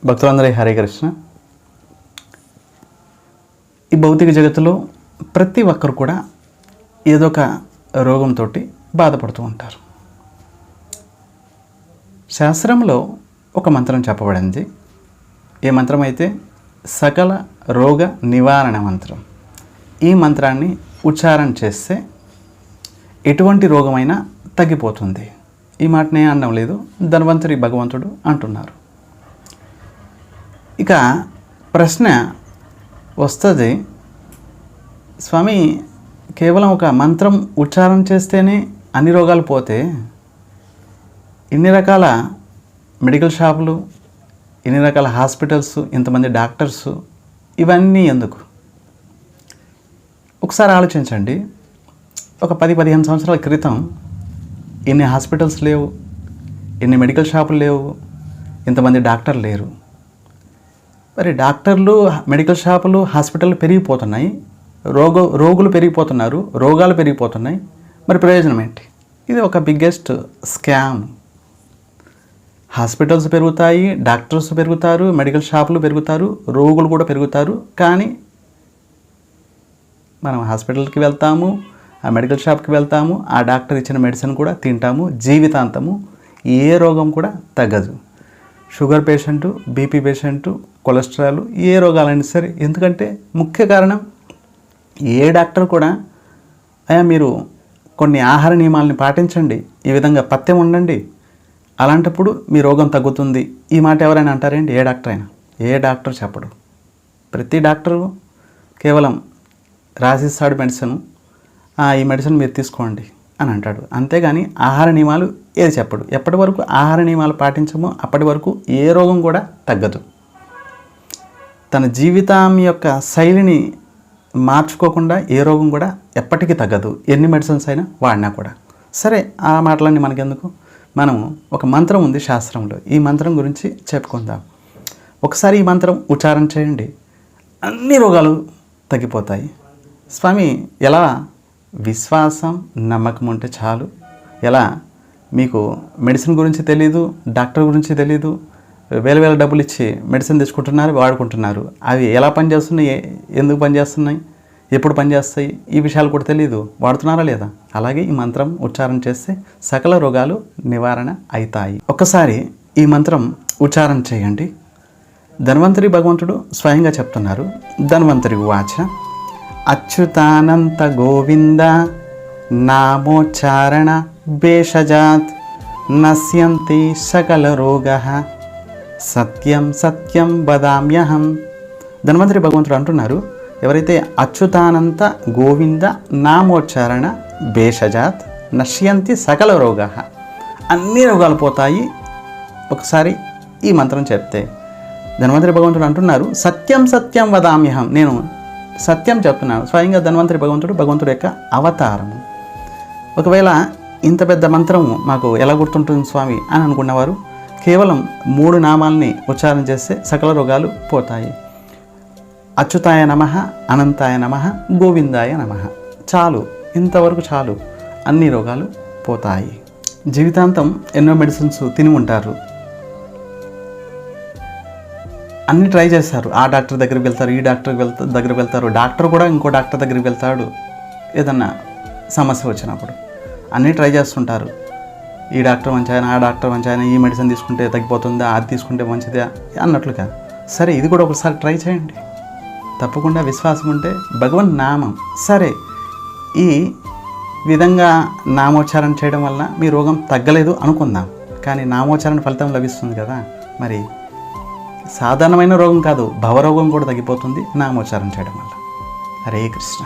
భక్తులందరికీ హరే కృష్ణ. ఈ భౌతిక జగత్తులో ప్రతి ఒక్కరు కూడా ఏదో ఒక రోగంతో బాధపడుతూ ఉంటారు. శాస్త్రంలో ఒక మంత్రం చెప్పబడింది. ఏ మంత్రం అయితే సకల రోగ నివారణ మంత్రం. ఈ మంత్రాన్ని ఉచ్చారణ చేస్తే ఎటువంటి రోగమైనా తగ్గిపోతుంది. ఈ మాటనే అనడం లేదు, ధన్వంతరి భగవంతుడు అంటున్నారు. ఇక ప్రశ్న వస్తుంది, స్వామి కేవలం ఒక మంత్రం ఉచ్చారణ చేస్తేనే అన్ని రోగాలు పోతే ఇన్ని రకాల మెడికల్ షాపులు, ఇన్ని రకాల హాస్పిటల్స్, ఇంతమంది డాక్టర్స్, ఇవన్నీ ఎందుకు? ఒకసారి ఆలోచించండి. ఒక 10-15 సంవత్సరాల క్రితం ఇన్ని హాస్పిటల్స్ లేవు, ఇన్ని మెడికల్ షాపులు లేవు, ఇంతమంది డాక్టర్లు లేరు. మరి డాక్టర్లు, మెడికల్ షాపులు, హాస్పిటళ్ళు పెరిగిపోతున్నాయి, రోగులు పెరిగిపోతున్నారు, రోగాలు పెరిగిపోతున్నాయి. మరి ప్రయోజనం ఏంటి? ఇది ఒక బిగ్గెస్ట్ స్కామ్. హాస్పిటల్స్ పెరుగుతాయి, డాక్టర్స్ పెరుగుతారు, మెడికల్ షాపులు పెరుగుతారు, రోగులు కూడా పెరుగుతారు. కానీ మనం హాస్పిటల్కి వెళ్తాము, ఆ మెడికల్ షాప్కి వెళ్తాము, ఆ డాక్టర్ ఇచ్చిన మెడిసిన్ కూడా తింటాము, జీవితాంతము ఏ రోగం కూడా తగ్గదు. Sugar patient, BP patient, cholesterol, ఏ రోగాలైనా సరే. ఎందుకంటే ముఖ్య కారణం, ఏ డాక్టర్ కూడా మీరు కొన్ని ఆహార నియమాలని పాటించండి, ఈ విధంగా పథ్యం ఉండండి, అలాంటప్పుడు మీ రోగం తగ్గుతుంది. ఈ మాట ఎవరైనా అంటారేంటి? ఏ డాక్టర్ అయినా, ఏ డాక్టర్ చెప్పడు. ప్రతి డాక్టరు కేవలం రాసిస్తాడు మెడిసిన్, ఈ మెడిసిన్ మీరు తీసుకోండి అని అంటాడు. అంతేగాని ఆహార నియమాలు ఏది చెప్పడు. ఎప్పటి వరకు ఆహార నియమాలు పాటించమో అప్పటి వరకు ఏ రోగం కూడా తగ్గదు. తన జీవితం యొక్క శైలిని మార్చుకోకుండా ఏ రోగం కూడా ఎప్పటికీ తగ్గదు, ఎన్ని మెడిసిన్స్ అయినా వాడినా కూడా. సరే, ఆ మాటలన్నీ మనకెందుకు? మనం ఒక మంత్రం ఉంది శాస్త్రంలో, ఈ మంత్రం గురించి చెప్పుకుందాం. ఒకసారి ఈ మంత్రం ఉచ్చారణ చేయండి, అన్ని రోగాలు తగ్గిపోతాయి. స్వామి ఎలా? విశ్వాసం, నమ్మకం ఉంటే చాలు. ఎలా? మీకు మెడిసిన్ గురించి తెలీదు, డాక్టర్ గురించి తెలీదు, వేల డబ్బులు ఇచ్చి మెడిసిన్ తెచ్చుకుంటున్నారు, వాడుకుంటున్నారు. అవి ఎలా పనిచేస్తున్నాయి, ఎందుకు పనిచేస్తున్నాయి, ఎప్పుడు పనిచేస్తాయి, ఈ విషయాలు కూడా తెలీదు, వాడుతున్నారా లేదా? అలాగే ఈ మంత్రం ఉచ్చారణ చేస్తే సకల రోగాలు నివారణ అవుతాయి. ఒక్కసారి ఈ మంత్రం ఉచ్చారణ చేయండి. ధన్వంతరి భగవంతుడు స్వయంగా చెప్తున్నారు. ధన్వంతరి వాచ అచ్యుతానంత గోవింద నామోచ్చారణ భేషజాత్ నశ్యంతి సకల రోగః సత్యం సత్యం వదామ్యహం. ధన్వంతరి భగవంతుడు అంటున్నారు, ఎవరైతే అచ్యుతానంత గోవింద నామోచ్చారణ భేషజాత్ నశ్యంతి సకల రోగః, అన్ని రోగాలు పోతాయి ఒకసారి ఈ మంత్రం చెప్తే. ధన్వంతరి భగవంతుడు అంటున్నారు, సత్యం సత్యం వదామ్యహం, నేను సత్యం చెప్తున్నాను. స్వయంగా ధన్వంతరి భగవంతుడు యొక్క అవతారము. ఒకవేళ ఇంత పెద్ద మంత్రం మాకు ఎలా గుర్తుంటుంది స్వామి అని అనుకున్నవారు కేవలం 3 నామాల్ని ఉచ్చారణ చేస్తే సకల రోగాలు పోతాయి. అచ్యుతాయ నమః, అనంతాయ నమః, గోవిందాయ నమః. చాలు, ఇంతవరకు చాలు, అన్ని రోగాలు పోతాయి. జీవితాంతం ఎన్నో మెడిసిన్స్ తిని ఉంటారు, అన్నీ ట్రై చేస్తారు. ఆ డాక్టర్ దగ్గరికి వెళ్తారు, ఈ డాక్టర్ దగ్గరికి వెళ్తారు, డాక్టర్ కూడా ఇంకో డాక్టర్ దగ్గరికి వెళ్తాడు ఏదన్నా సమస్య వచ్చినప్పుడు. అన్నీ ట్రై చేస్తుంటారు. ఈ డాక్టర్ మంచి ఆయన, ఆ డాక్టర్ మంచి ఆయన, ఈ మెడిసిన్ తీసుకుంటే తగ్గిపోతుందా, అది తీసుకుంటే మంచిదా అన్నట్లుగా. సరే, ఇది కూడా ఒకసారి ట్రై చేయండి. తప్పకుండా విశ్వాసం ఉంటే భగవన్ నామం. సరే, ఈ విధంగా నామోచ్చారణ చేయడం వల్ల మీ రోగం తగ్గలేదు అనుకుందాం, కానీ నామోచ్చారణ ఫలితం లభిస్తుంది కదా. మరి సాధారణమైన రోగం కాదు, భవరోగం కూడా తగ్గిపోతుంది నామోచ్చారణ చేయడం వల్ల. హరే కృష్ణ.